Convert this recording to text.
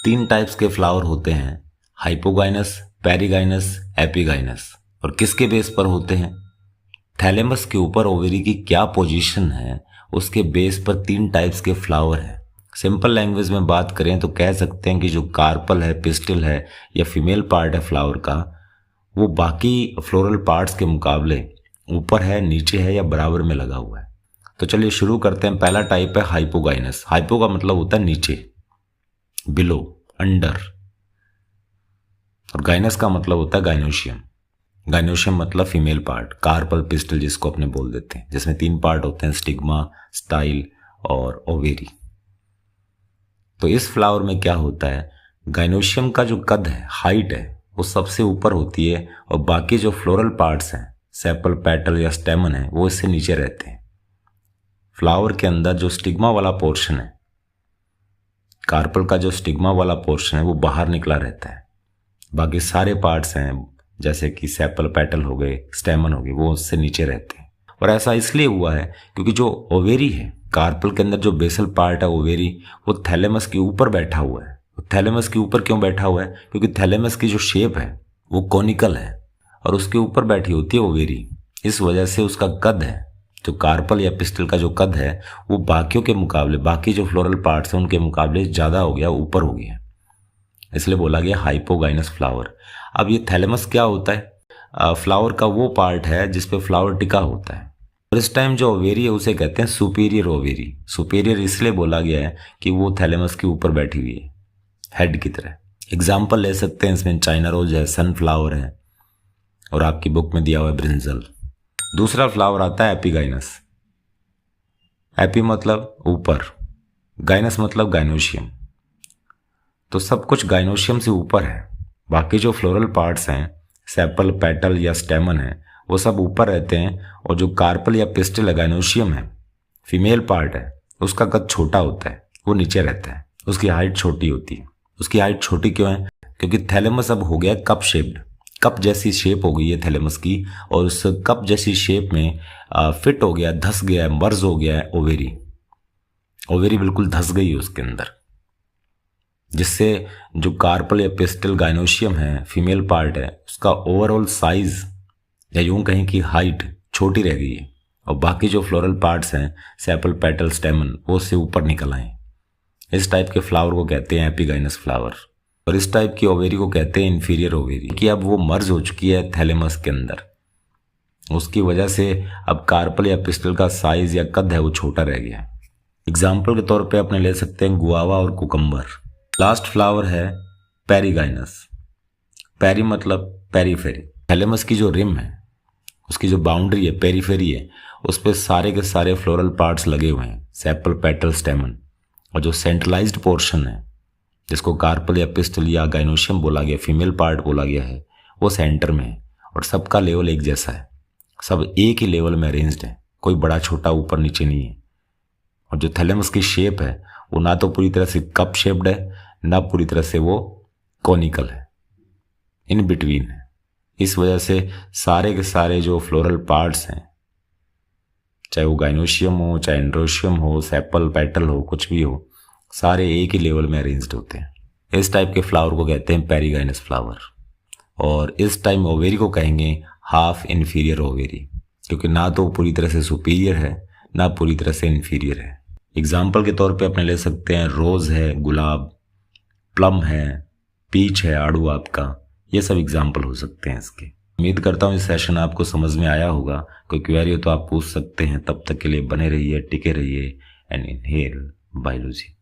तीन टाइप्स के फ्लावर होते हैं, हाइपोगाइनस, पेरिगाइनस, एपिगाइनस। और किसके बेस पर होते हैं? थैलेमस के ऊपर ओवेरी की क्या पोजीशन है, उसके बेस पर तीन टाइप्स के फ्लावर हैं। सिंपल लैंग्वेज में बात करें तो कह सकते हैं कि जो कार्पल है, पिस्टिल है या फीमेल पार्ट है फ्लावर का, वो बाकी फ्लोरल पार्ट्स के मुकाबले ऊपर है, नीचे है या बराबर में लगा हुआ है। तो चलिए शुरू करते हैं। पहला टाइप है हाइपोगाइनस। हाइपो का मतलब होता है नीचे, बिलो, अंडर। और गाइनस का मतलब होता है गाइनोशियम। गाइनोशियम मतलब फीमेल पार्ट, कार्पल पिस्टल जिसको अपने बोल देते हैं, जिसमें तीन पार्ट होते हैं, स्टिग्मा, स्टाइल और ओवेरी। तो इस फ्लावर में क्या होता है, गाइनोशियम का जो कद है, हाइट है, वो सबसे ऊपर होती है और बाकी जो फ्लोरल पार्ट्स हैं, सेपल, पेटल या स्टेमन है, वो इससे नीचे रहते हैं। फ्लावर के अंदर जो स्टिग्मा वाला पोर्शन है, कार्पल का जो स्टिग्मा वाला पोर्शन है, वो बाहर निकला रहता है। बाकी सारे पार्ट्स हैं जैसे कि सेपल, पेटल हो गए, स्टेमन हो गए, वो उससे नीचे रहते हैं। और ऐसा इसलिए हुआ है क्योंकि जो ओवेरी है, कार्पल के अंदर जो बेसल पार्ट है ओवेरी, वो थैलेमस के ऊपर बैठा हुआ है। थैलेमस के ऊपर क्यों बैठा हुआ है? क्योंकि थैलेमस की जो शेप है वो कोनिकल है और उसके ऊपर बैठी होती है ओवेरी। इस वजह से उसका कद है, जो कार्पल या पिस्टल का जो कद है, वो बाकियों के मुकाबले, बाकी जो फ्लोरल पार्ट्स हैं उनके मुकाबले ज़्यादा हो गया, ऊपर हो गया, इसलिए बोला गया हाइपोगाइनस फ्लावर। अब ये थैलेमस क्या होता है? फ्लावर का वो पार्ट है जिसपे फ्लावर टिका होता है। और इस टाइम जो ओवेरी है उसे कहते हैं सुपीरियर ओवेरी। सुपीरियर इसलिए बोला गया है कि वो थैलेमस के ऊपर बैठी हुई है, हेड की तरह। एग्जाम्पल ले सकते हैं इसमें, चाइना रोज है, सनफ्लावर है, और आपकी बुक में दिया हुआ है ब्रिंजल। दूसरा फ्लावर आता है एपिगाइनस। एपी मतलब ऊपर, गाइनस मतलब गाइनोशियम। तो सब कुछ गाइनोशियम से ऊपर है। बाकी जो फ्लोरल पार्ट्स हैं, सेपल, पेटल या स्टेमन है, वो सब ऊपर रहते हैं। और जो कार्पल या पिस्टल है, गाइनोशियम है, फीमेल पार्ट है, उसका कद छोटा होता है, वो नीचे रहता है, उसकी हाइट छोटी होती है। उसकी हाइट छोटी क्यों है? क्योंकि थैलेमस अब हो गया कप शेप्ड, कप जैसी शेप हो गई है थैलेमस की, और उस कप जैसी शेप में फिट हो गया, धस गया है, मर्ज हो गया है ओवेरी। ओवेरी बिल्कुल धस गई है उसके अंदर, जिससे जो कार्पल या पिस्टल गाइनोशियम है, फीमेल पार्ट है, उसका ओवरऑल साइज या यूं कहें कि हाइट छोटी रह गई है। और बाकी जो फ्लोरल पार्ट्स हैं, सेपल, पेटल, स्टेमन, वो उससे ऊपर निकल आए। इस टाइप के फ्लावर को कहते हैं एपिगाइनस फ्लावर। और इस टाइप की ओवेरी को कहते हैं इन्फीरियर ओवेरी, कि अब वो मर्ज हो चुकी है थैलेमस के अंदर। उसकी वजह से अब कार्पल या पिस्टल का साइज या कद है वो छोटा रह गया। एग्जाम्पल के तौर पे अपने ले सकते हैं गुआवा और कुकम्बर। लास्ट फ्लावर है पेरिगाइनस। पेरी मतलब पेरीफेरी। थैलेमस की जो रिम है, उसकी जो बाउंड्री है, पेरीफेरी है, उस पर सारे के सारे फ्लोरल पार्ट्स लगे हुए हैं, सेपल, पेटल, स्टेमन। और जो सेंट्रलाइज्ड पोर्शन है, जिसको कार्पल या पिस्टल या गाइनोशियम बोला गया, फीमेल पार्ट बोला गया है, वो सेंटर में है। और सबका लेवल एक जैसा है, सब एक ही लेवल में अरेंज्ड है, कोई बड़ा छोटा ऊपर नीचे नहीं है। और जो थैलेमस की शेप है, वो ना तो पूरी तरह से कप शेप्ड है, ना पूरी तरह से वो कॉनिकल है, इन बिटवीन है। इस वजह से सारे के सारे जो फ्लोरल पार्ट्स हैं, चाहे वो गाइनोशियम हो, चाहे एंड्रोशियम हो, सेपल, पेटल हो, कुछ भी हो, सारे एक ही लेवल में अरेंज्ड होते हैं। इस टाइप के फ्लावर को कहते हैं पेरिगाइनस फ्लावर। और इस टाइम ओवेरी को कहेंगे हाफ इन्फीरियर ओवेरी, क्योंकि ना तो पूरी तरह से सुपीरियर है, ना पूरी तरह से इन्फीरियर है। एग्जाम्पल के तौर पे अपने ले सकते हैं रोज है, गुलाब, प्लम है, पीच है, आड़ू आपका, ये सब एग्जाम्पल हो सकते हैं इसके। उम्मीद करता हूँ इस सेशन आपको समझ में आया होगा। कोई क्वेरी हो तो आप पूछ सकते हैं। तब तक के लिए बने रहिए, टिके रहिए एंड इनहेल बायोलॉजी।